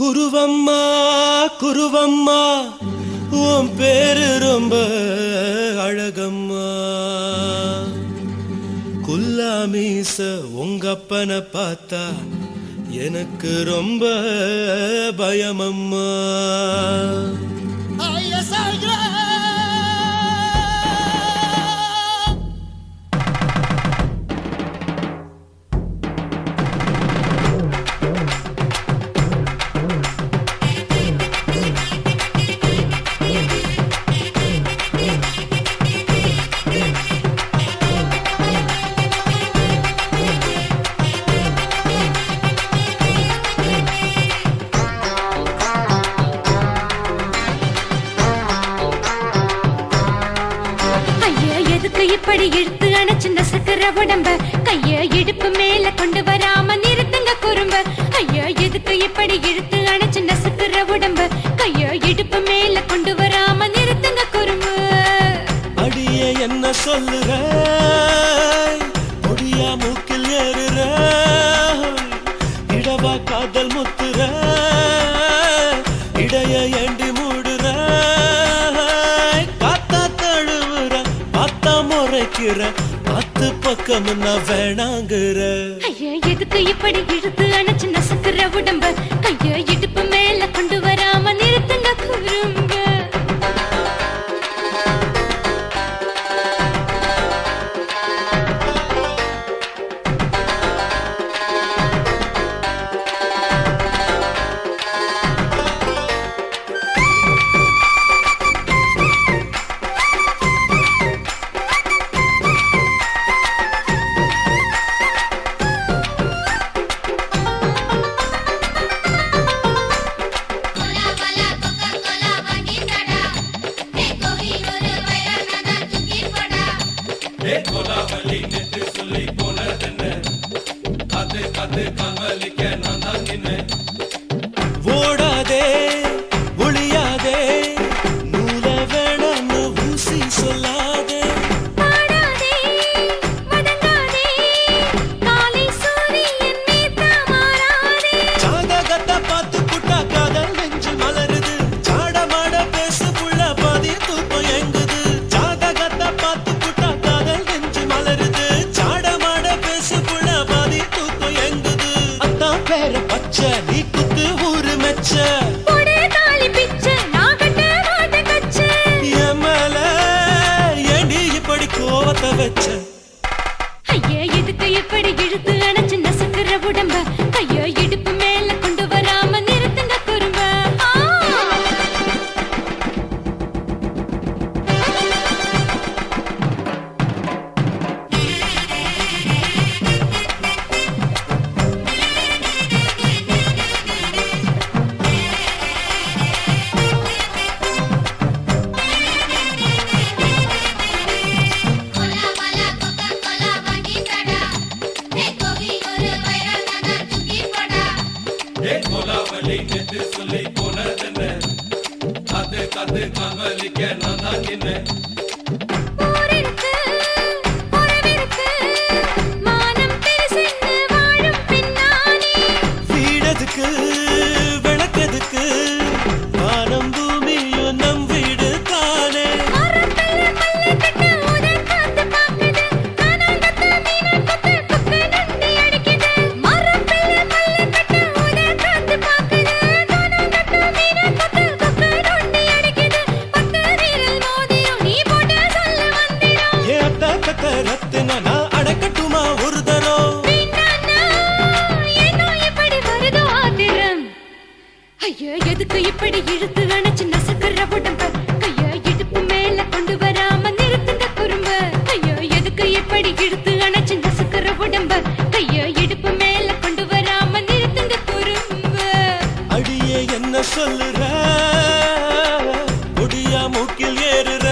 குருவம்மா குருவம்மா உன் பேரு ரொம்ப அழகம்மா. குல்லாமீச உங்கப்பனை பார்த்தா எனக்கு ரொம்ப பயமம்மா. இப்படி இழுத்து அணைச்சு நசுக்கிற உடம்ப கைய இடுப்பு மேல கொண்டு வராம நிறுத்துங்க குறும்ப. ஐயா எதுக்கு இப்படி இழுத்து அணைச்சு நசுக்கிற உடம்ப கைய இடுப்பு மேல கொண்டு வராம நிறுத்துங்க குறும்பு. அடியே என்ன சொல்லுற முடியா மூக்கில் ஏறுற இடவா காதல் முத்துற இடைய ஏண்டி மூடுற காத்தா தழுவுற பார்த்தா முறைக்கிற பத்து பக்கம் நான் வேணாங்குற. ஐயா எதுக்கு இப்படி இழுத்து அணைச்சு நசுக்கிற உடம்ப கைய இடுப்பு மேல கொண்டு வராம நிறுத்துங்க குறும்ப. ஓடாதே ஒளியாதே நூல வேணான்னு ஊசி சொல்லாதே ஜாதகத்தை பார்த்து புட்டா காதல் நெஞ்சு மலருது சாடமாட பேசு புள்ள பாதி தூக்கம் எங்குது. ஜாதகத்தை பார்த்து புட்டா காதல் நெஞ்சு மலருது சாடமாட பேசு புள்ள பாதி தூக்கம் எங்குது. அத்தான் பேர பச்சை நீ குத்து ஊரு மெச்ச கோவத்தை வச்ச. ஐயா எதுக்கு இப்படி இழுத்து அணைச்சு நசுக்கிற உடம்ப கையோ இடுப்பு மேல கொண்டு வராம நிறுத்துங்க குறும்ப. வீடதுக்கு விளக்கதுக்கு வானம் பூமியும் நம் வீடு தானே. நான் அடக்கட்டுமா ஒரு தரம். ஐயா எதுக்கு இப்படி இழுத்து அணைச்சு நசுக்கிற உடம்ப கைய இடுப்பு மேல கொண்டு வராம நிறுத்துங்க குறும்ப. ஐயா எதுக்கு இப்படி இழுத்து அணைச்சு நசுக்கிற உடம்ப கைய இடுப்பு மேல கொண்டு வராம நிறுத்துங்க குறும்ப. அடியே என்ன சொல்லுற முடியா மூக்கில் ஏறுற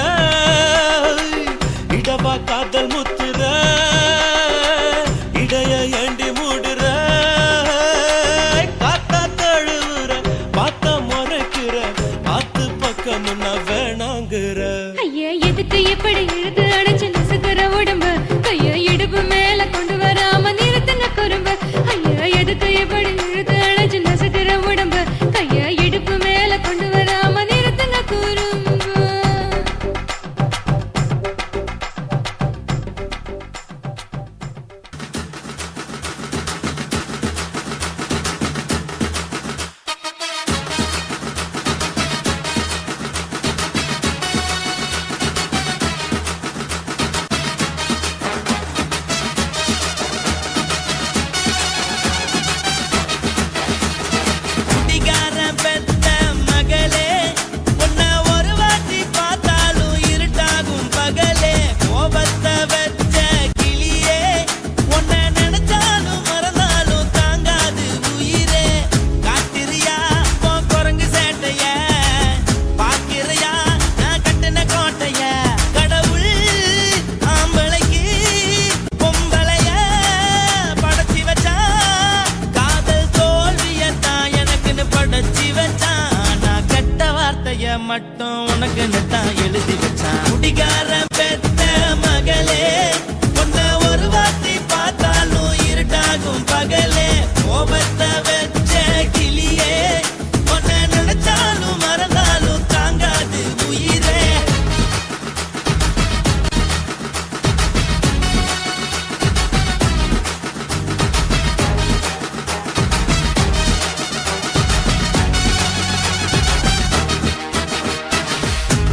இடவா காதல் முத்துற இடைய ஏண்டி மூடுற காத்தா தழுவுற பார்த்தா முறைக்கிற பத்து பக்கம் நான் வேணாங்குற. ஐயா எதுக்கு இப்படி இழுத்து அணைச்சு நசுக்கிற உடம்ப கைய இடுப்பு மேல கொண்டு வராம நிறுத்துங்க குறும்ப. ஐயா எதுக்கு இப்படி இழுத்து அணைச்சு நசுக்கிற உடம்ப கைய மட்டும் உனக்குன்னு தான் எழுதி வச்சான். குடிகாரன் பெத்த மகளே, உன்னை ஒரு வாட்டி பார்த்தாலும் இருட்டாகும் பகலே. கோபத்தை வச்ச கிளியே, உன்னை நினைச்சாலும் மறந்தாலும் தாங்காது உயிரே.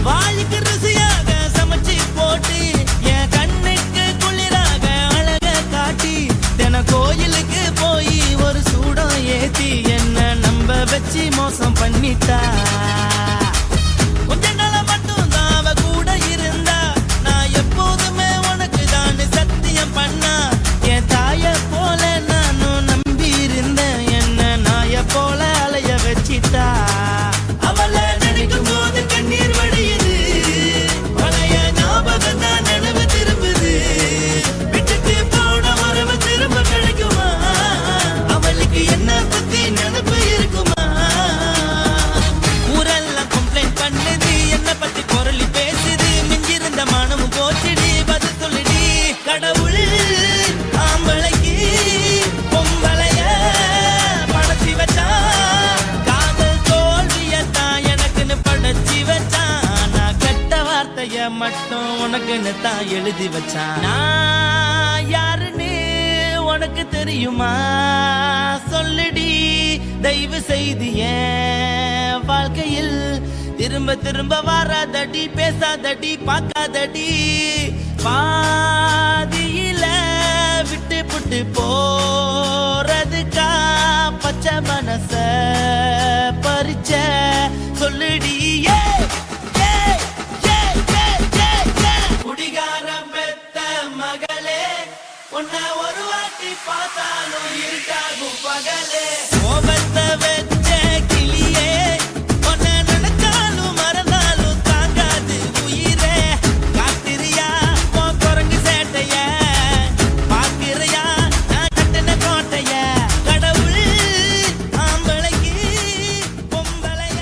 வாளுக்கு ருசியாக சமைச்சு போட்டு, என் கண்ணுக்கு குளிராக அழக காட்டி, தின கோயிலுக்கு போய் ஒரு சூடம் ஏத்தி என்ன நம்ப வச்சு மோசம் பண்ணிட்டா. கொஞ்ச நாள மட்டும் தான் அவ கூட இருந்தா, நான் எப்போதுமே உனக்கு தான் சத்தியம் பண்ணா. என் தாய போல நானும் நம்பி இருந்தேன், என்ன நாய போல அலைய வச்சிட்டா. அவளை நினைக்கும் போது கண்ணீர் வடியுது, பழைய ஞாபகம் தான் நினைவு திரும்புது. விட்டுட்டு போன உறவு திரும்ப கிடைக்குமா? அவளுக்கு என்ன பத்தி நினைப்பு இருக்குமா? ஊரெல்லாம் கம்ப்ளைண்ட் பண்ணுது, என்ன பத்தி பொருளி பேசுது. மிஞ்சிருந்த மனமும் போச்சுடி, பதில் சொல்லுடி. கடவுள் ஆம்பளைக்கு பொம்பளைய படைச்சி வச்சான், காதல் தோல்வியத்தான் எனக்குன்னு படைச்சி வச்சான். நான் கெட்ட வார்த்தைய மட்டும் உனக்குன்னு தான் எழுதி வச்சான். நான் யாருன்னு உனக்கு தெரியுமா? சொல்லுடி தயவு செய்து என் வாழ்க்கையில் திரும்ப திரும்ப வராதடி, பேசாதடி, பார்க்காதடி. பாதியில விட்டு புட்டு போறதுக்கா பச்சை மனச பறிச்ச சொல்லுடி. குடிகாரம் பெத்த மகளே, உன்னை ஒரு வாட்டி பார்த்தாலும் இருட்டாகும் பகலே. கோபத்தை வச்ச கிளியே, உன்னை நினைச்சாலும் மறந்தாலும் தாங்காது உயிரே. காத்திரியா உன் குரங்கு சேட்டைய, பாக்கிறையா நான் கட்டின கோட்டைய. கடவுள் ஆம்பளைக்கு பொம்பளைய.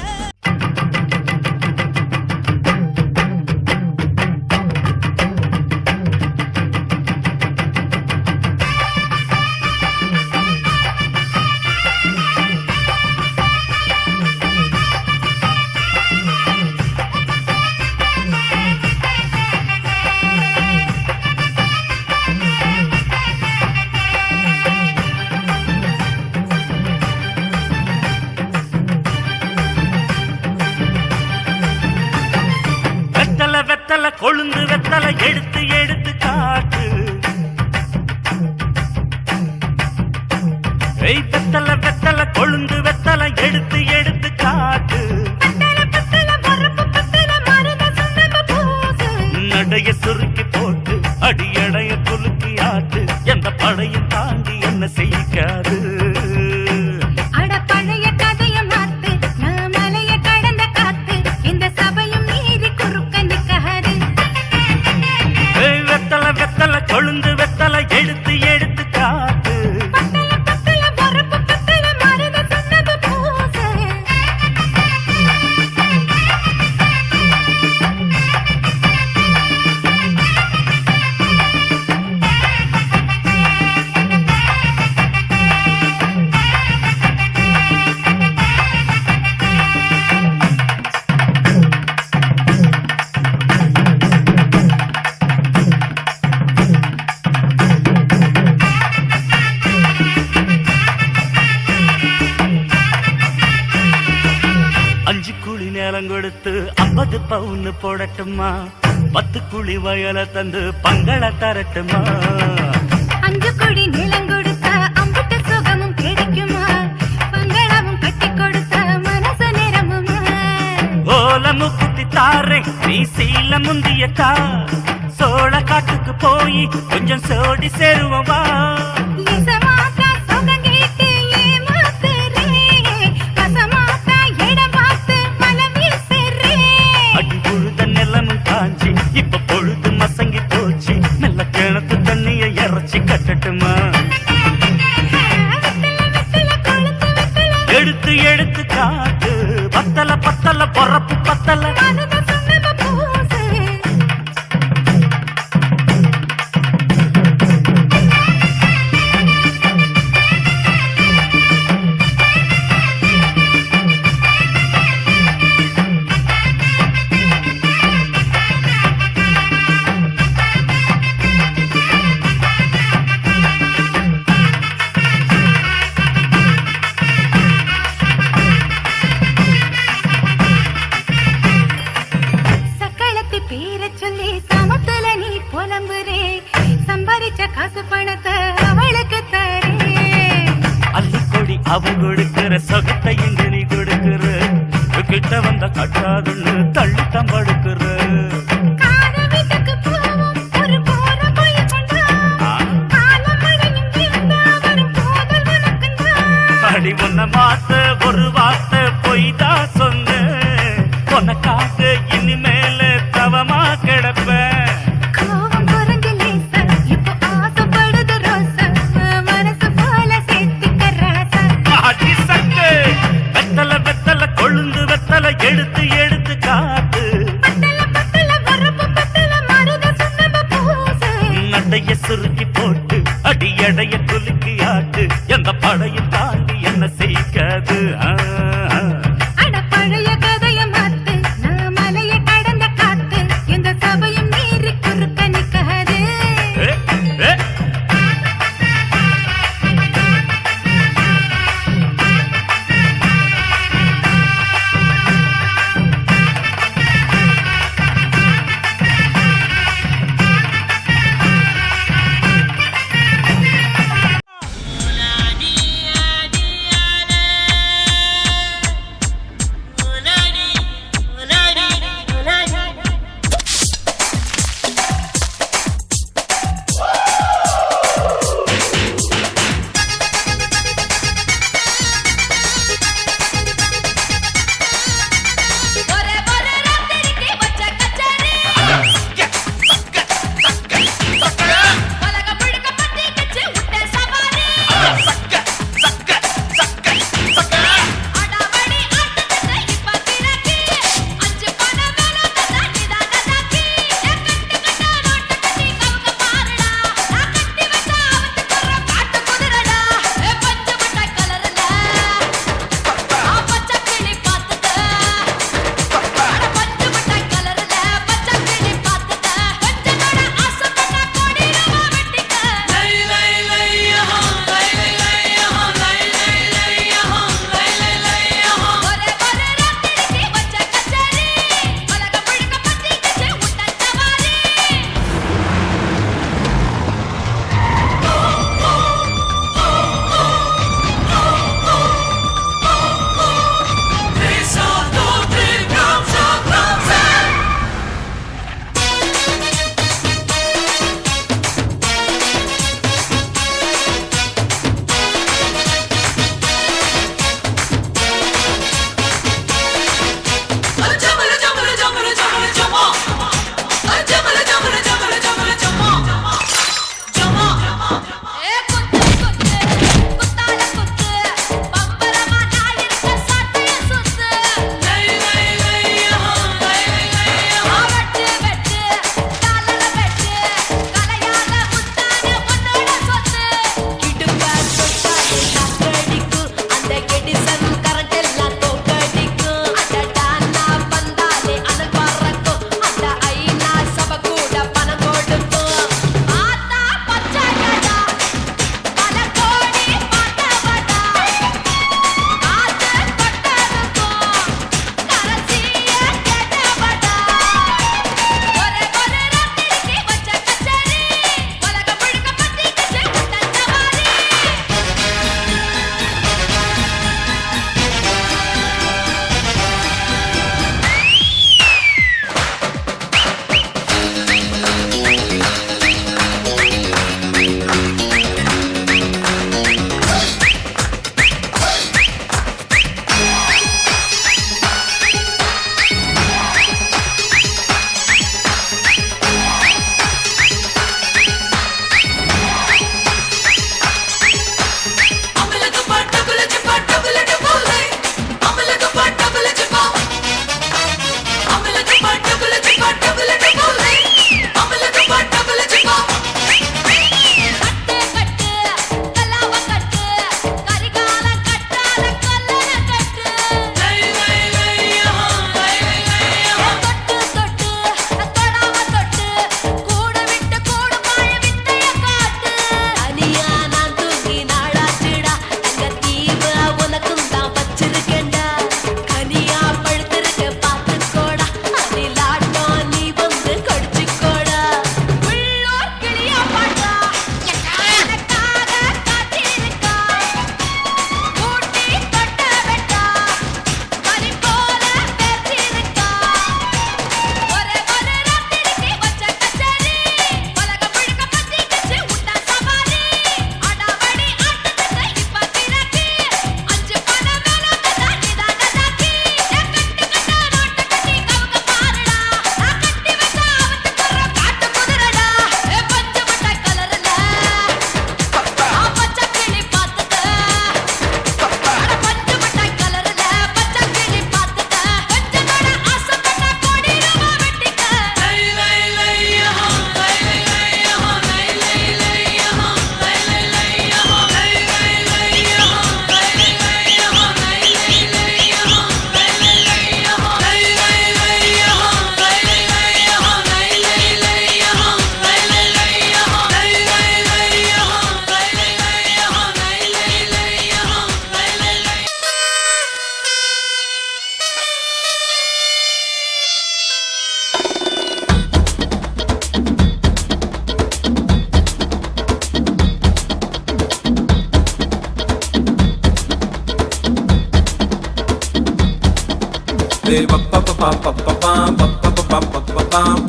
வெத்தல வெத்தல கொழுந்து வெத்தல எடுத்து எடுத்து காட்டு. வெத்தல வெத்தல கொழுந்து வெத்தல எடுத்து எடுத்து காட்டு. நடைய சுருக்கி போட்டு அடியடைய குலுக்கி ஆட்டு. எந்த படையும் தாண்டி என்ன செய்யாது. அட பழைய கதைய மாத்து, நான் மலைய கடந்த காத்து, இந்த சபையும் மீறி குறுக்க நிக்காது. வெத்தல வெத்தல கொழுந்து வெத்தல எடுத்து எடுத்து காட்டு. பத்தல பத்தல பொறுப்பு பத்தல மருத சொன்னது பூசு. அஞ்சு குழி நேரம் கொடுத்து 50 பவுன் போடட்டுமா? 10 குழி வயல தந்து பங்கள தரட்டுமா? 5 கோடி நிலம் கொடுத்தா அம்புட்டு சுகமும் கிடைக்குமா? பங்களாவும் கட்டி கொடுத்தா மனச நிரம்புமா? ஓல முக்குத்தி தாரே நீ சீல முந்தியத்தா. சோழ காட்டுக்கு போய் கொஞ்சம் சோடி சேருவா. இசமாத்தா சுகம் கேட்டு ஏமாத்துறே, வசமாத்தா இடம் பார்த்து மலம் வீசுறே. அடி புழுத நிலமும் காஞ்சி இப்ப பொழுது மசங்கி போச்சு. நல்ல கிணத்து தண்ணிய இறச்சி கட்டட்டுமா? எடுத்து எடுத்து காட்டு. பத்தல பத்தல பொறப்பு பத்தல அவன் கொடுக்கிற சொகத்தை இங்க நீ கொடுக்கிற கிட்ட வந்த கட்டாதுன்னு தள்ளித்தான் படுக்கிற கார வீட்டுக்கு போவோம் ஒரு போற போய் கொண்டா காலமடையும் இருந்தா வரும் போதல் உனக்குந்தான் அடி உன்னை மாத்த ஒரு வார்த்தை பொய்தான் சொன்ன உனக்காக இனிமேல தவமா கிடப்பேன் கோவம் குறைஞ்ச லேசா இப்போ ஆசைப்படுது ரோசா மனசு போல சேர்த்துக்க ராசா அடி சக்கு வெத்தல வெத்தல கொழுந்து வெத்தல எடுத்து எடுத்து கா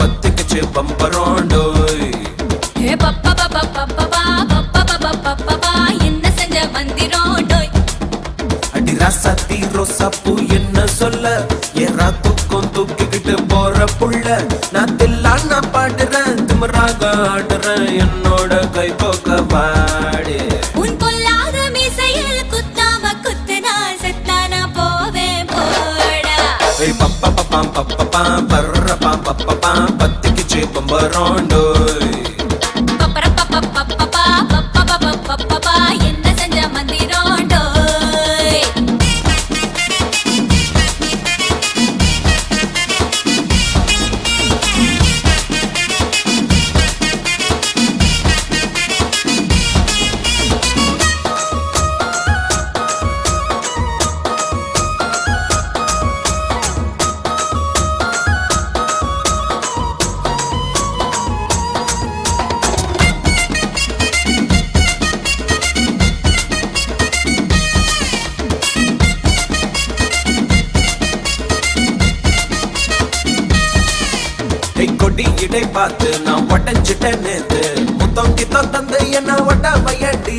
பத்திக்குச்சு பம்பரோண்டோய் ஏ பப்பா பப்பா பப்பா பப்பா பப்பா பப்பா என்ன செஞ்ச மந்திரோண்டோய் அடி ராசாத்தி ரோசாப்பூ என்ன சொல்ல ஏறா தூக்கம் தூக்கிக்கிட்டு போற புள்ள நான் தில்லான் நான் பாடுறேன் திமிராக ஆடுறேன் என்னோட கை போக்க பாடு உன் பொல்லாத மீசையில் குத்தாம குத்துனா செத்தானா போவேன் போடா பப்பா பப்பா பப்பா பர்ற பப்பா பத்திக்குச்சு பம்பரோண்டோய் பப்பர பப்பா பப்பா பப்பா பப்பா என்ன செஞ்ச மந்திரோண்டோய் கொடி இடை பார்த்து நான் உடஞ்சிட்டேன் நேத்து முத்தம் கித்தம் தந்து என்ன ஒட்ட வையடி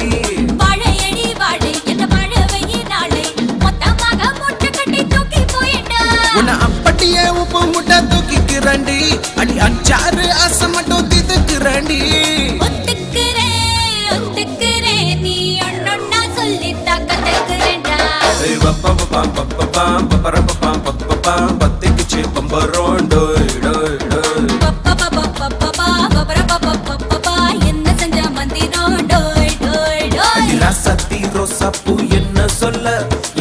வாழையடி வாழை என்ன வாழவையே நாளை மொத்தமாக மூட்டை கட்டி தூக்கி போயிட்டா உன்னை அப்படியே உப்பு முட்டை தூக்கிக்கிறண்டி அடி அஞ்சாறு ஆசை மட்டும் தீத்துக்கிறண்டி ஒத்துக்கிறேன் நீ ஒன்னொன்னா சொல்லி தாக்கத்துக்கிறேன்டா பத்திக்குச்சு பம்பரோண்டோய் என்ன செஞ்ச மந்திரோண்டோய் ராசாத்தி ரோசாப்பூ என்ன சொல்ல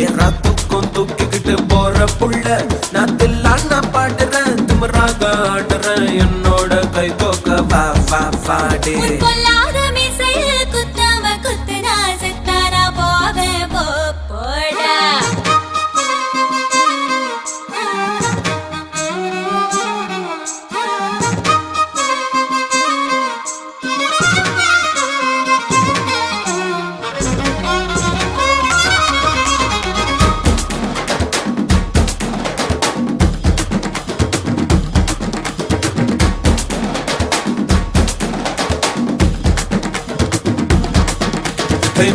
ஏறா தூக்கம் தூக்கிக்கிட்டு போற புள்ள நான் தில்லான் நான் பாடுறேன் திமிராக ஆடுறேன் என்னோட கை தோக்க வா வா வாடே பொல்லாத மீசையில் குத்தாம குத்துனா செத்தானா போவேன் போடா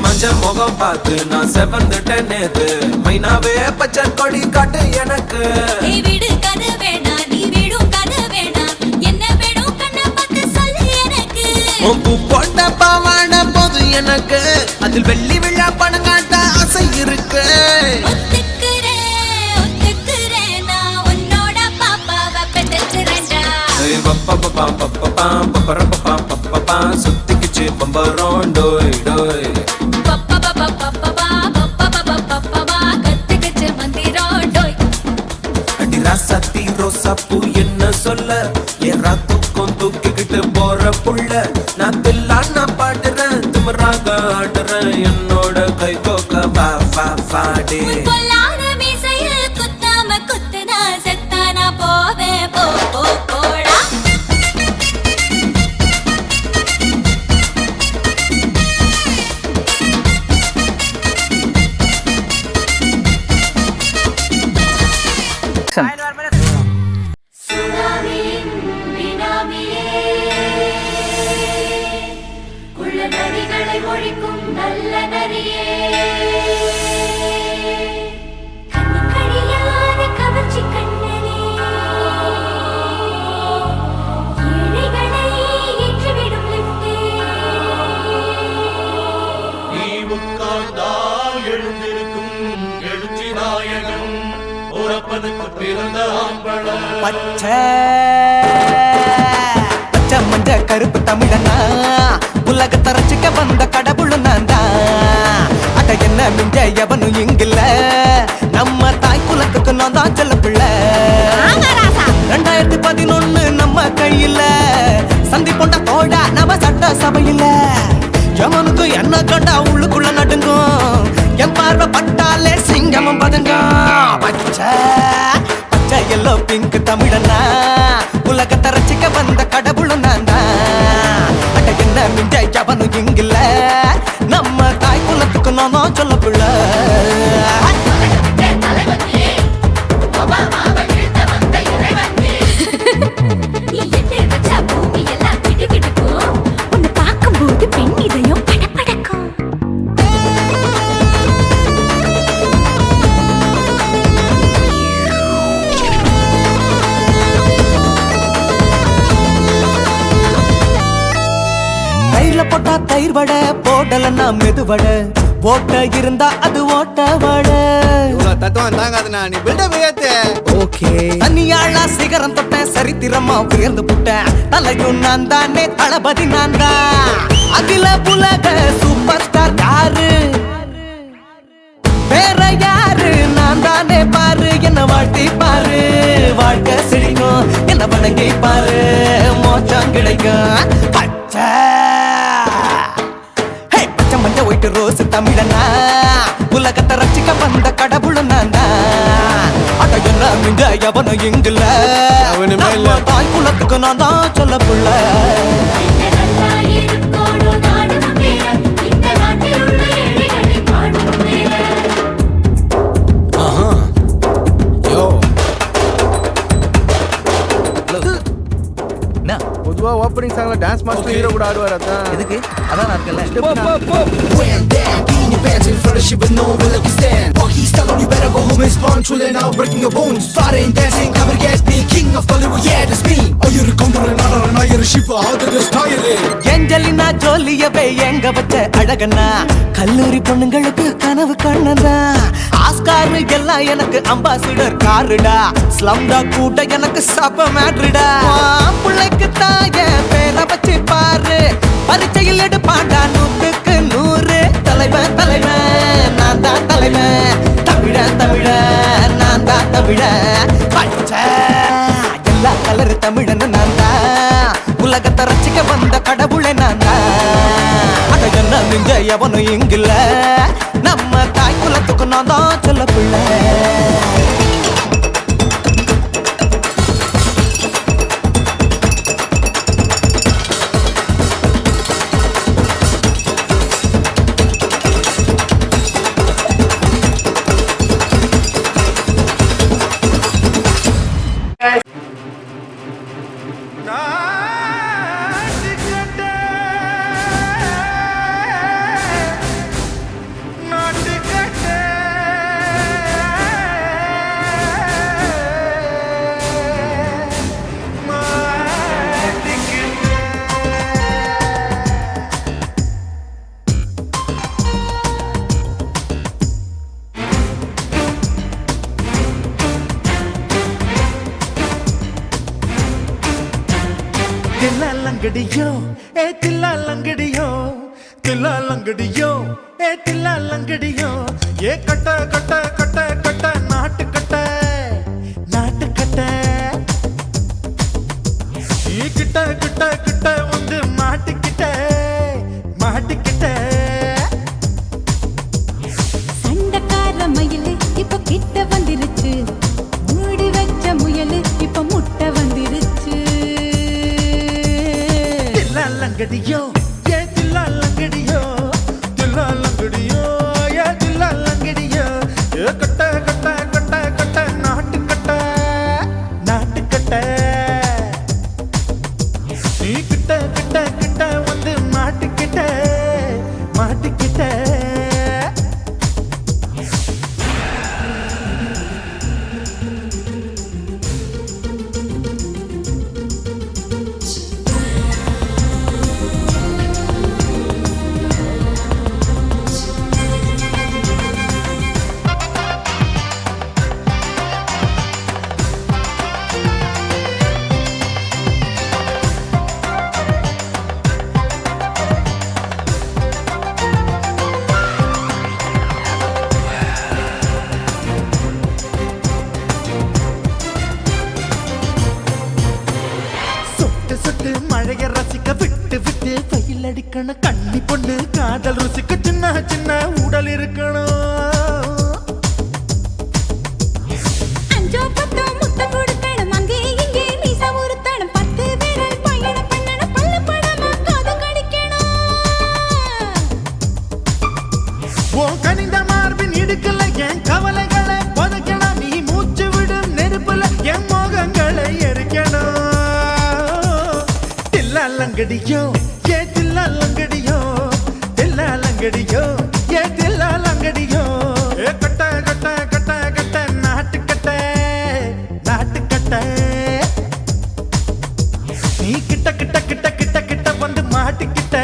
மஞ்ச முகம் பார்த்து நான் செவந்துட்டேன் நேத்து மைனாவே பச்சை கொடி காட்டு எனக்கு நீ வீடு கது வேணா நீ வீடும் கது வேணா என்ன வேணும் கண்ண பார்த்து சொல்லு எனக்கு பூ போட்ட பாவாட போது எனக்கு அதில் வெள்ளி விழா பணங்காட்ட ஆசை இருக்கு ஒத்துக்கிறேன் நான் உன்னோட பாப்பாவை பெற்றுறேன்டா சுத்திக்குச்சு பம்பரோண்டோய் டோய் கத்துக்கிச்சு மந்திரோண்டோய் அடி ராசாத்தி ரோசாப்பூ என்ன சொல்ல ஏறா தூக்கம் தூக்கிக்கிட்டு போற புள்ள நான் தில்லான் நான் பாடுறேன் திமிராக ஆடுறேன் என்னோட கை தோக்க வா வா வாடே பொல்லாத மீசையில் குத்தாம குத்துனா செத்தானா போவேன் போடா ஒழிக்கும் நல்ல நரியே கண்ணிக்கடியாத கவர்ச்சி கண்ணனே ஏழைகளை ஏற்றிவிடும் லிப்டே நீ உட்கார்ந்தால் எழுந்திருக்கும் எழுச்சி நாயகன் உறப்பனுக்கு பிறந்த ஆம்பள பச்சை மஞ்ச கருப்பு தமிழனா உலகத்தை ரசிக்க வந்த கடவுள் நான் தான் அட என்ன மிஞ்ச எவனும் இங்கில்ல நம்ம தாய் குலத்துக்கு நான் தான் செல்ல பிள்ளை 2011 நம்ம கையில சந்தி போட்ட தோடா நம்ம சட்ட சபையில எவனுக்கு என்ன கண்டா உள்ளுக்குள்ள நடுங்கும் என் பார்வை பட்டாலே சிங்கமும் பதுங்கும் பச்சை பச்சை எல்லோ பிங்க் தமிழனா உலகத்தை ரசிக்க வந்த கடவுள் நான் தான் அட என்ன மிஞ்ச எவனும் இங்கில்ல நம்ம தாய் குலத்துக்கு நான் சொல்ல பிள்ளை தயிர் வடை போடலன்னா மெதுவடை ஓட்ட இருந்தா அது ஓட்ட வடை தத்துவம் தாங்காதுண்ணா நீ பில்டப் ஏத்து ஓகே தனியாளா சிகரம் தொட்டேன் சரித்திரமா உயர்ந்து புட்டேன் தலையும் நான் தானே தளபதி நான் தான் அகில புலக சூப்பர் ஸ்டார் யாரு வேற யாரு நான் தானே பாரு என்ன வாழ்த்தி பாரு வாழ்க்கை சிரிக்கும் என்ன வணங்கி பாரு மோச்சம் கிடைக்கும் பச்சை பச்சை மஞ்ச ஒயிட்டு ரோஸ் தமிழனா உலகத்தை ரசிக்க வந்த கடவுளும் நான் தான் அட என்ன மிஞ்ச எவனும் இங்குல அவனுமே இல்ல. நம்ம தாய் குலத்துக்கு நான் தான் சொல்ல புள்ள பொதுவா ஓப்பனிங் சாங்ல டான்ஸ் மாஸ்டர் ஹீரோ கூட ஆடுவார் அதான் எதுக்கு அதான் நான் இருக்கல When down, be in your pants in front of shit, but no one will let you stand. While he's telling you better go home and spawn, chillin' out, breaking your bones. Fighting, dancing, cover gas, me, king of Hollywood, yeah, that's me. Oh, you're a counter, and you're a shiver, how did this tie it in? Angelina ஜோலியவே எங்க வச்ச அழகனா கல்லூரி பொண்ணுங்களுக்கு கனவு கண்ணதா Oscar எல்லாம் எனக்கு ambassador காருடா ஸ்லம்டா கூட எனக்கு சப மேட்ருடா பிள்ளைக்கு தாய பேர வச்சு பாரு பரீட்சையில் எடுப்பாண்டா 100க்கு 100 தலைவன் தலைவன் நான் தான் தலைவன் தமிழன் தமிழன் நான் தான் தமிழன் பச்சை எல்லா கலர் தமிழன் நான் தான் உலகத்தை ரசிக்க வந்த கடவுளை நான் தான் அட என்ன மிஞ்ச எவனும் இங்குல நம்ம தாய் குலத்துக்கு நான் தான் சொல்ல பிள்ளை தில்லாலங்கடியோ ஏ தில்லாலங்கடியோ தில்லாலங்கடியோ ஏ தில்லாலங்கடியோ ஏ கட்ட கட்ட கட்ட கட்ட நாட்டு கட்ட நாட்டு கட்ட நீ கிட்ட கிட்ட கிட்ட வந்து மாட்டிக்கிட்ட மாட்டிக்கிட்ட சண்டக்கார மயிலு இப்ப கிட்ட வந்துருச்சு மூடி வச்ச முயலு இப்ப முட்டை வந்துருச்சு தில்லாலங்கடியோ ஏ தில்லாலங்கடியோ தில்லாலங்கடியோ ஏ தில்லாலங்கடியோ ஏ கட்ட கட்ட கட்ட கட்ட நாட்டு கட்ட நாட்டு கட்ட நீ கிட்ட கிட்ட கிட்ட வந்து மாட்டிக்கிட்ட மாட்டிக்கிட்ட சொட்டு சொட்டு மழைய ரசிக்க விட்டு விட்டு பயில் அடிக்கணும் கண்ணி பொண்ணு காதல் ருசிக்க சின்ன சின்ன உடல் இருக்கணும் அஞ்சோ பத்தோ முத்தம் கொடுக்கணும் அங்கே இங்கே மீசா உருத்தணும் 10 பேரல் பயணம் பண்ணணும் பல்ல படமா காது கடிக்கணும் ஓ கனிந்த மார்பின் இடுக்கல என் கவலைகளை புதைக்கணும் நீ மூச்சு விடும் நெருப்புல என் மோகங்களை எரிக்கணும் தில்லாலங்கடியோ ஏ தில்லாலங்கடியோ தில்லாலங்கடியோ ஏ தில்லாலங்கடியோ ஏ கட்ட கட்ட கட்ட கட்ட நாட்டு கட்ட நாட்டு கட்ட நீ கிட்ட கிட்ட கிட்ட கிட்ட கிட்ட வந்து மாட்டிக்கிட்ட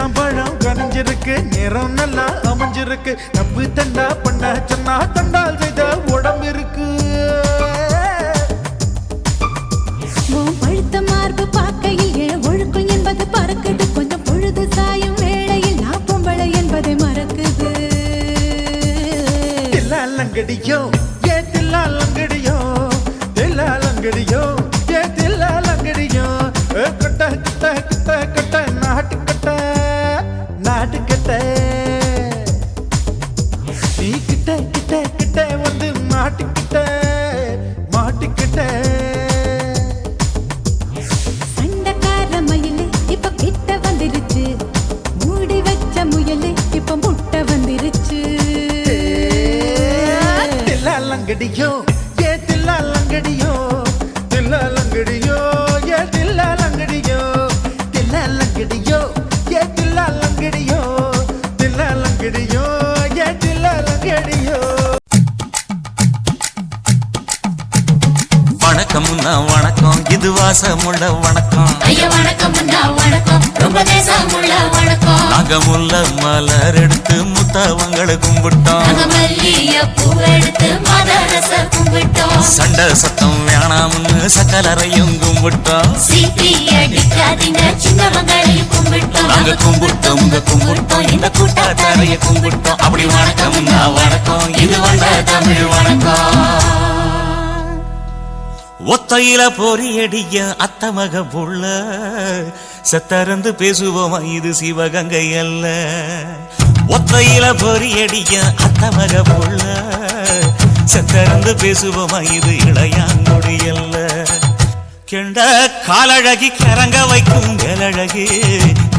பேரிச்சம்பழம் கனிஞ்சிருக்கு, நேரம் நல்லா அமைஞ்சிருக்கு. தப்பு தண்டா பண்ண சொன்னா தண்டால் செய்த உடம்பு இருக்கு. பழுத்த மார்பு பார்க்கையில் ஏன் ஒழுக்கம் என்பது பறக்குது. கொஞ்சம் பொழுது சாயும் வேளையில் நான் பொம்பளை என்பதை மறக்குது. தில்லாலங்கடியோ ஏ தில்லாலங்கடியோ, தில்லாலங்கடியோ ஏ தில்லாலங்கடியோ. கட்ட கட்ட கட்ட கட்ட நாட்டு கட்ட நாட்டு கட்ட. நீ கிட்ட கிட்ட கிட்ட வந்து மாட்டிக்கிட்ட மாட்டிக்கிட்ட. சண்டைக்கார மயிலு இப்ப கிட்ட வந்துருச்சு, மூடி வச்ச முயலு இப்ப முட்டை வந்துருச்சு. தில்லாலங்கடியோ ஏ தில்லாலங்கடியோ, தில்லாலங்கடியோ ஏ தில்லாலங்கடியோ. தில்லாலங்கடியோ ஏ தில்லாலங்கடியோ, தில்லாலங்கடியோ ஏ தில்லாலங்கடியோ. வணக்கம் வணக்கம், இது வாசமுள்ள வணக்கம். ஐயா வணக்கம் வணக்கம், ரொம்ப தேசமுள்ள வணக்கம். நாங்க முல்ல மலர் எடுத்து முத்தவங்களை கும்பிட்டோம். நாங்க மல்லிய பூ எடுத்து மதரச கும்பிட்டோம். சண்டை சத்தம் வேணாம்னு சக்கலரையும் கும்பிட்டோம். சீட்டி அடிக்காதீங்க சின்னவங்களையும் கும்பிட்டோம். நாங்க கும்பிட்டோம் உங்க கும்பிட்டோம், இந்த கூட்டாத்தாரைய கும்பிட்டோம். அப்படி வணக்கம் வணக்கம், இது வந்த தமிழ் வணக்கம். ஒத்தையில பொறியடிய அத்தமக புள்ள, சத்தறந்து பேசுவோமா இது சிவகங்கை அல்ல. ஒத்தையில பொறியடிய அத்தமக புள்ள, சத்தறந்து பேசுவோமா இது இளையாங்குடி அல்ல. கெண்ட காலழகி கரங்க வைக்கும் வேலழகி,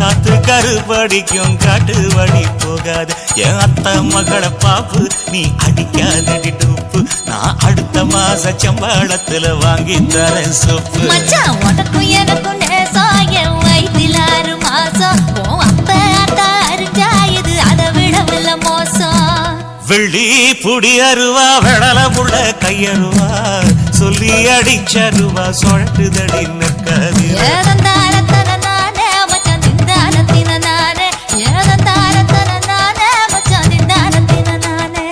காத்து கருப்படிக்கும் காட்டு வழி போகாது. என் அத்த மகளை பாப்பு நீ அடிக்காதடி டூப்பு, நான் அடுத்த மாச சம்பளத்துல வாங்கி தரேன் சொப்பு. மச்சான் உனக்கும் எனக்கும் நேசம், என் வயிற்றில் 6 மாசம். அப்ப அத்தா அரிஞ்சாயுது, அதை விடவில்ல மோசம். வெள்ளி புடி அருவா வெடல புள்ள கையருவா, சொல்லி அடிச்சருவா சொழட்டுதடி நிற்காது. ஏதந்தாரத்தன நானே மச்சான் திண்டாரத்தின நானே, ஏதந்தாரத்தன நானே மச்சான் திண்டாரத்தின நானே.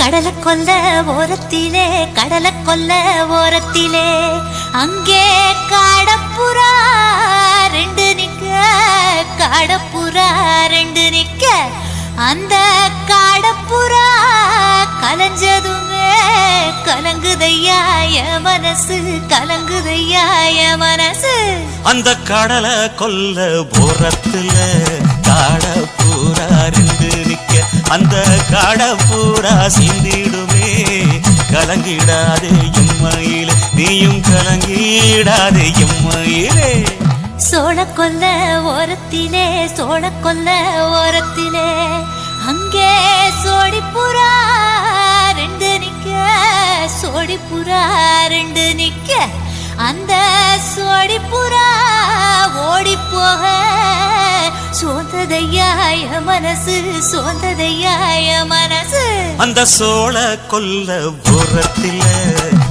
கடலை கொல்ல ஓரத்திலே, கடலை கொல்ல ஓரத்திலே, அங்கே காடப்புறா 2 நிக்க, காடப்புறா 2 நிக்க. அந்த காடப்புறா கலஞ்சதுமே கலங்குதையா என் மனசு, கலங்குதையா என் மனசு. அந்த கடலை கொல்ல போரத்துல காடப்பூரா 2 நிக்க. அந்த காடப்பூரா சிந்திடுமே, கலங்கிடாதே எம்மையில, நீயும் கலங்கிடாதே எம்மையிலே. சோழ கொல்ல ஓரத்திலே, சோழ கொல்ல ஓரத்திலே, அங்கே சோடிப்புறா 2 நிக்க, சோடிப்புறா 2 நிக்க. அந்த சோடிப்புறா ஓடி போக சோந்ததையா என் மனசு, சோந்ததையா என் மனசு. அந்த சோழ கொல்ல போரத்தில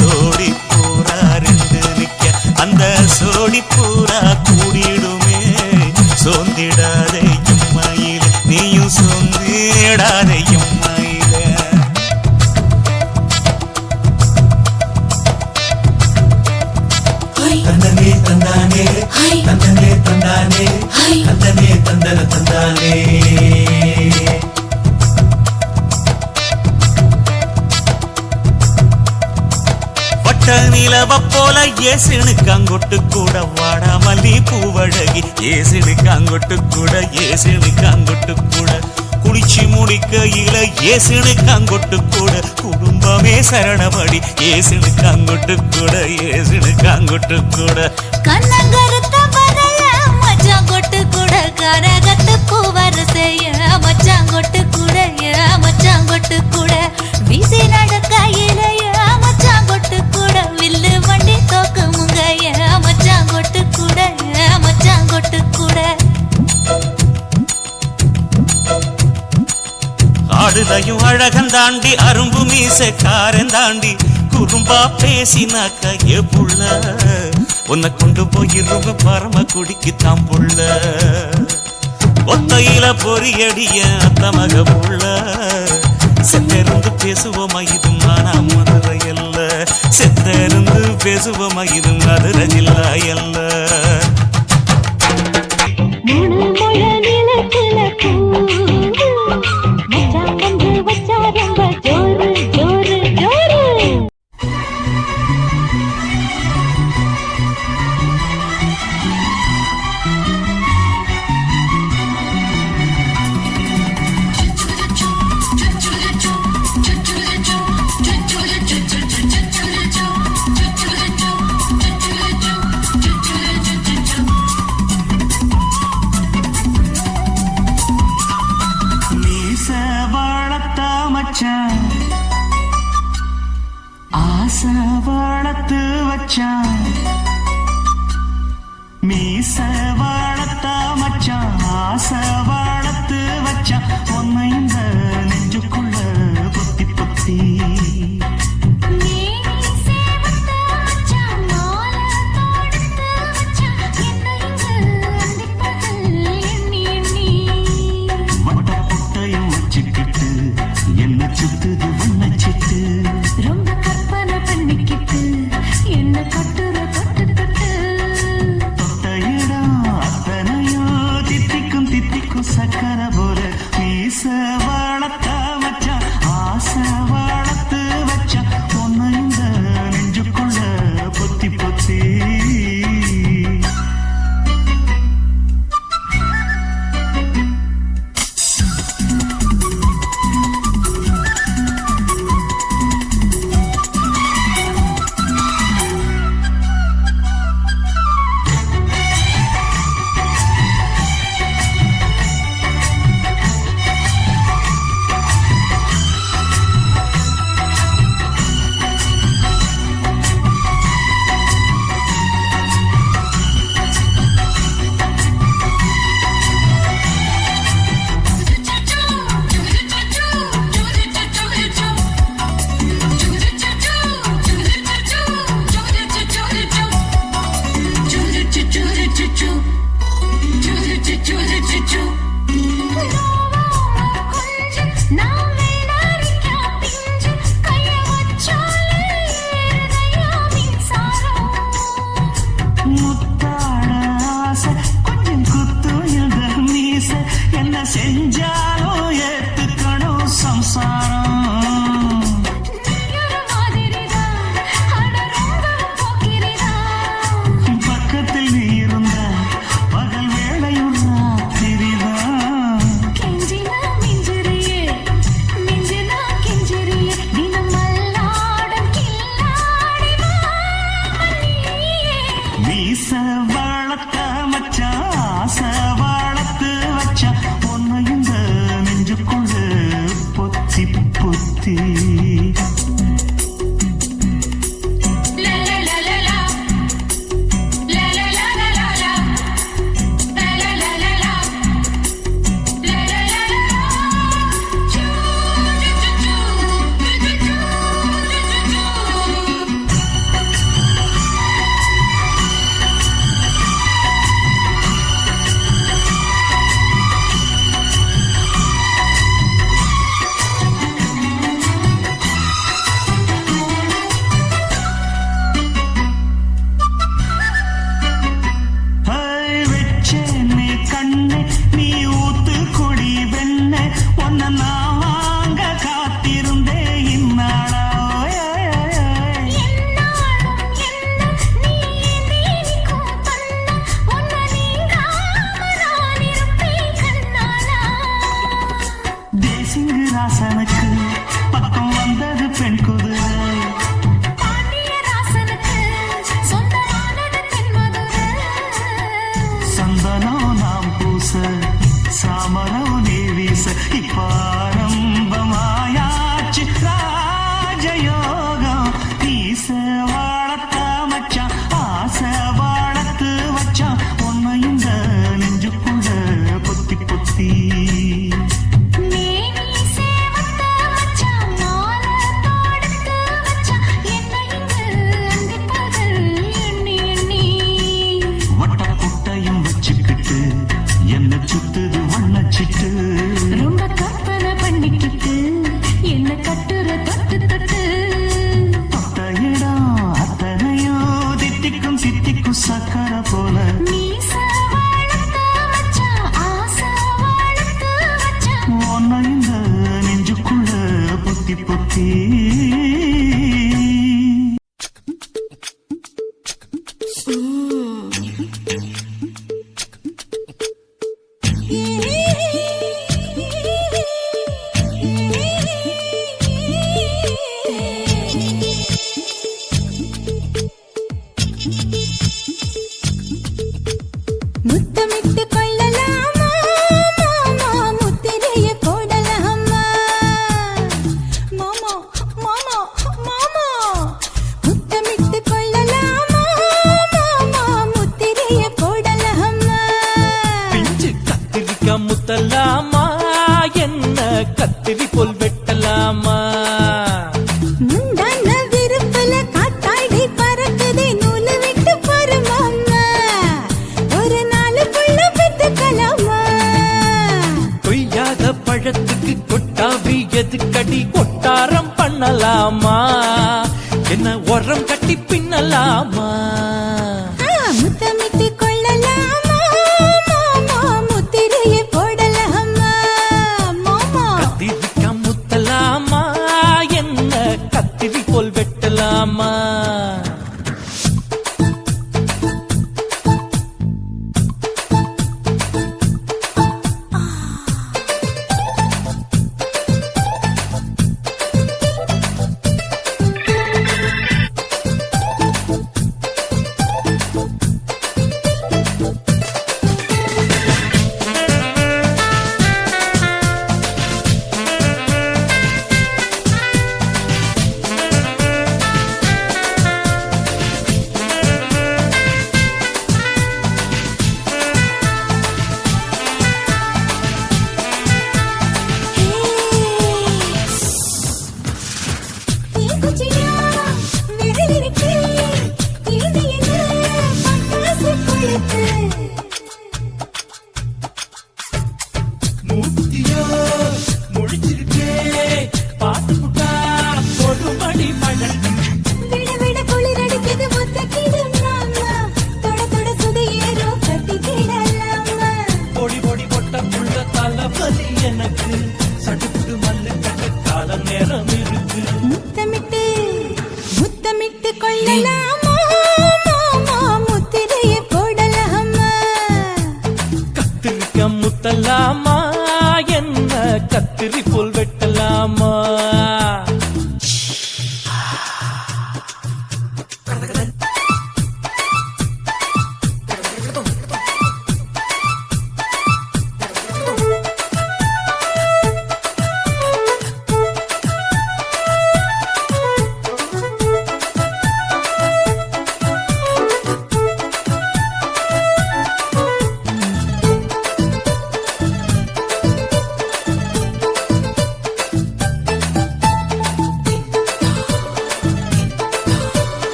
சோடி பூரா 2 நிக்க. அந்த சோடி பூரா கூடிடுமே, சோந்திடாதே எம்மையில, நீயும் சோந்திடாதே எம்மையில. தந்தனே தந்தானே, தந்தனே தந்தானே, தந்தனே தந்தன தந்தானே. வட்ட நிலவ போல ஏசினுக்காங்கொட்டு கூட வாடாமல்லி பூவழகி, ஏசினுக்காங்கொட்டு கூட, ஏசினுக்காங்கொட்டு கூட. குளிச்சு முடிக்கையில ஏசினுக்காங்கொட்டு கூட, குடும்பமே சரணபடி ஏசினுக்காங்கொட்டு கூட, ஏசினுக்காங்கொட்டு கூட. கண்ணங்கருத்த பதைய மச்சாங்கொட்டு கூட, கரகத்து பூவரசைய மச்சாங்கொட்டு கூட, மச்சாங்கொட்டு கூட. வீசி நடக்கையிலைய மச்சாங்கொட்டு கூட, வில்லு வண்டி தோக்குமுங்க மச்சாங்கொட்டு கூட, மச்சாங்கொட்டு கூட. ஆடுதையும் அழகன் தாண்டி, அரும்பு மீசை காரன் தாண்டி, குறும்பா பேசினாக்க ஏ புள்ள, உன்னை கொண்டு போய் இரும்பு பரம குடிக்கு தாம்புள்ள. ஒத்தையில பொறியடிய அத்தமக புள்ள செத்தருந்து பேசுவோமா இது மானா மதுரை அல்ல செத்தருந்து பேசுவோமா இது மதுரை ஜில்லா அல்ல ஆசை வளர்த்து வச்சான் மீச வளர்த்த மச்சான் ஆசை வளர்த்து வச்சான் உன்னை இந்த நெஞ்சுக்குள்ள பொத்தி பொத்தி வட்ட பொட்டையும் வச்சுக்கிட்டு என்ன சுத்துது உன்னை சிட்டு ரொம்ப கற்பனை பண்ணிக்கிட்டு என்ன கட்டுற தொட்டு தொட்டு தொட்ட இடம் அத்தனையோ தித்திக்கும் தித்திக்கும் சக்கர போல மீச வளர்த்த வச்சான் ஆசை வளர்த்து வச்சான் உன்னை இந்த நெஞ்சுக்குள்ள பொத்தி பொத்தி முத்தாட ஆசை கொஞ்சம் குத்தும் இந்த மீச என்ன செஞ்சாலும் ஏத்துக்கணும் சம்சாரம் பக்கத்தில் நீ இருந்த பகல் வேளையும் ராத்திரிதான் மீச வளர்த்த மச்சான் ஆசை வளர்த்து வச்சான் உன்னை இந்த நெஞ்சுக்குள்ள பொத்தி பொத்தி வெச்சேனே கண்ணே நீ ஊத்து குடி வெண்ணே உன்னை நான் வாங்க காத்திருந்தே இந்நாளா தேசிங்கு ராசனுக்கு பக்கம் வந்தது பெண் குதிரை சந்தனம் நாம் பூச சாமரம் நீ வீச இப்பாரம்பமாயாச்சு ராஜயோகம் ஈச வளர்த்த மச்சான் ஆசை வளர்த்து வச்சான் உன்னை இந்த நெஞ்சுக்குள்ள பொத்தி பொத்தி வட்ட புட்டையும் வச்சுக்கிட்டு என்ன சுத்துது ராசாத்தி முத்தமிட்டு கொள்ளலாமா மாமா முத்திரைய போடலாமா மாமா மாமா மாமா முத்தமிட்டு கொள்ளலாமா மாமா முத்திரைய போடலாமா பிஞ்சு கத்திரிக்காய் முத்தலாமா என்ன கத்திரி போல் வெட்டலாமா முந்தான விருப்பல காத்தாடி பறக்குதே நூலு விட்டு பாரு மாமா ஒரு நாளுக்குள்ள பெத்துக்கலாமா கொய்யாத பழத்துக்கு கொட்டாவி எதுக்கடி கொட்டாரம் பண்ணலாமா என்ன உரம் கட்டி பின்னலாமா முத்தமிட்டு கொள்ளலாமா மாமா முத்திரைய போடலாமா மாமா கத்திரிக்காய் முத்தலாமா என்ன கத்திரி போல் வெட்டலாமா மூத்தியோ முடிச்சிருக்கே பாத்து புட்டா கொடுமடி மழை விட விட குளிர் அடிக்குது முத்தக்கிடும் மாமா தொட தொட சுதையேறோ கட்டிக்கிடலாமா பொடி பொடி பொட்ட புள்ள தலைவலி எனக்கு சடுக்கு மல்லு கட்ட கால நேரம் இருக்கு முத்தமிட்டு முத்தமிட்டு கொள்ளலாமா மாமா முத்திரைய போடலாமா கத்திரிக்காய் முத்தலாமா என்ன கத்திரி போல் வெட்டலாமா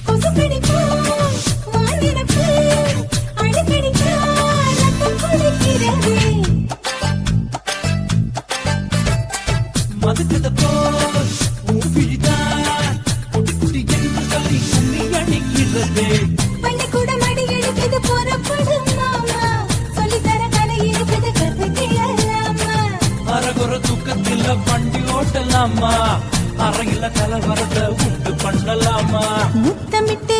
கொசுக்கடிப்பா வானிரப்பு அடிக்கடிக்கா ரத்தம் குடிக்கிறது மதுக்கத போல் ஊவிழிதான் குட்டி குட்டி என்று சொல்லி கும்மி அடிக்கிறது பள்ளிக்கூடம் அடி எடுக்குது புறப்படும் மாமா சொல்லித்தர கலை இருக்குது கத்துக்கிடலாமா அரகுற தூக்கத்தில் வண்டி ஓட்டலாமா அறையில கலவரத்தை உண்டு பண்ணலாமா முத்தமிட்டு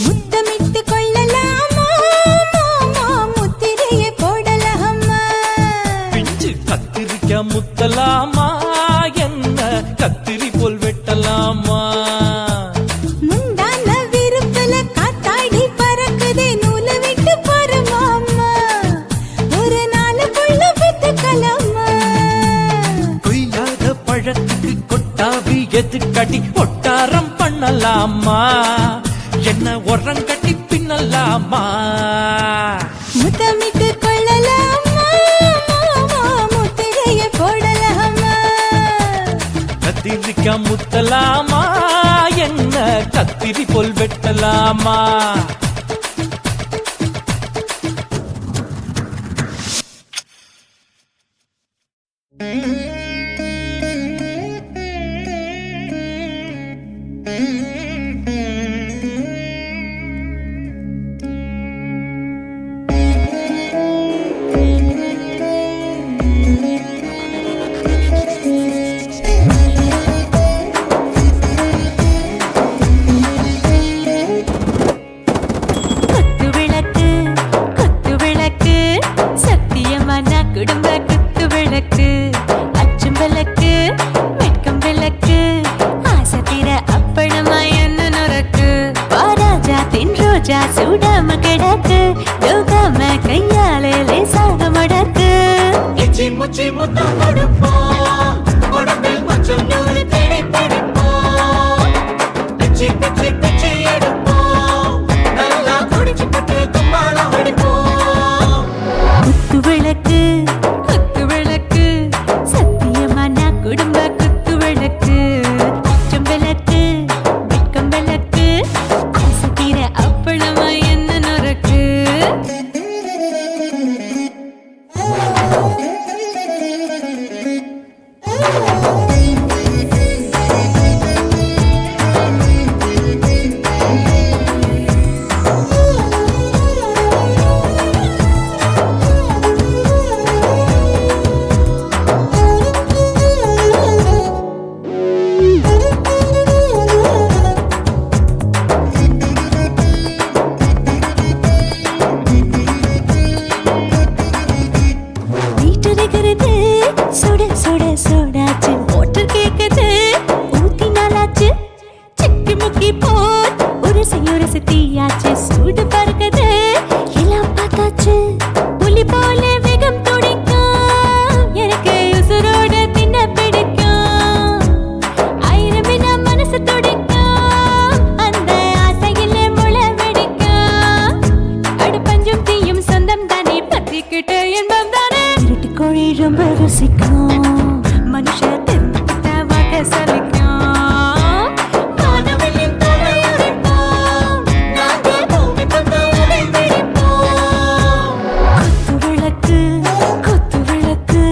முத்தமிட்டு கொள்ளலாமா மாமா முத்திரைய போடலாமா பிஞ்சு கத்திரிக்காய் முத்தலாமா என்ன கத்திரி போல் வெட்டலாமா முந்தான விருப்பல காத்தாடி பறக்குதே நூலு விட்டு பாரு மாமா ஒரு நாளுக்குள்ள பெத்துக்கலாமா கொய்யாத பழத்துக்கு கொட்டாவி எதுக்கடி ஒட்டாரம் பண்ணலாமா என்ன உரம் கட்டி பின்னலாமா முத்தமிட்டு கொள்ளலாமா மாமா முத்திரைய போடலாமா கத்திரிக்காய் முத்தலாமா என்ன கத்திரி போல் வெட்டலாமா கிடக்கு யோகாம கையாலே லேசாக மடக்கு இச்சி முச்சி முத்தம் கொடுப்போம் உடம்பில் மச்சம் நூறு தேடி பிடிப்போம் பிச்சி பிச்சி பிச்சி எடுப்போம் நல்லா குடிச்சு பட்டு கும்பாலம் அடிப்போம் குத்து விளக்கு குத்து விளக்கு சத்தியமான குடும்ப குத்து விளக்கு பச்சம் விளக்கு வெட்கம் விளக்கு ஆசை தீர அப்பளமா என்ன நொறுக்கு வீட்டிருக்கிறது சுட சுட சுடாச்சு மோட்டர் கேக்குது ஊத்தி நாளாச்சு சிக்கி முக்கி போர் ஒரு தீயாச்சு சூடு பறக்குது எல்லாம் பார்த்தாச்சு புலி போல வேகம் துடிக்கும் எனக்கு உசுரோட தின்ன பிடிக்கும் ஆயிரம் மனசு துடிக்கும் அந்த ஆசையிலே முளை வெடிக்கும் அடு பஞ்சும் தீயும் சொந்தம் தானே பத்திக்கிட்டு என்பம் தானே இருட்டு கோழி ரொம்ப ருசிக்கும் மனுஷ தெரிஞ்சுக்கிட்ட வாக்க சலிக்கும் வானவெளியின் தலை உடைப்போம் நாங்கள் பூமி பந்த உடை வெடிப்போம் குத்து விளக்கு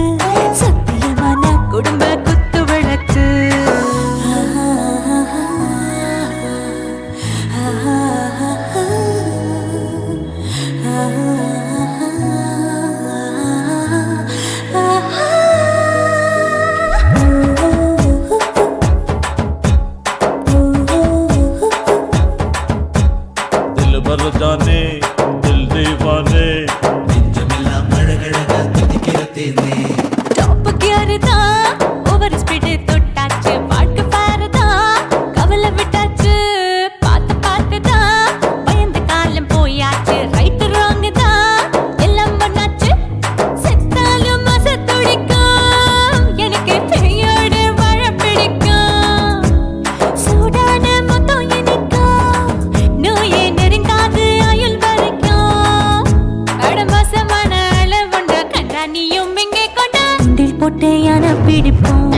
சத்தியமான குடும்ப குத்து விளக்கு दिल भर जाने दिल दीवाने நெஞ்சமெல்லாம் அழகழகா துதிக்கிறதேனே டாப் கியர் தான் ஓவர் ஸ்பீட் தொட்டாச்சு வாழ்க்கை பாரு தான் கவலை விட்டாச்சு பார்த்து தான் பயந்த காலம் போயாச்சு ரைட் ராங் தான் எல்லாம் பண்ணாச்சு செத்தாலும் மச துடிக்கும் எனக்கு பெயோட வாழ பிடிக்கும் சூடான மொத்தம் இனிக்கும் நோயே நெருங்காது ஆயுள் வரைக்கும் அடமோசமான அளவுண்ட கண்டா நீயும் இங்கே கொண்டா போட்டு யானை பிடிப்போம்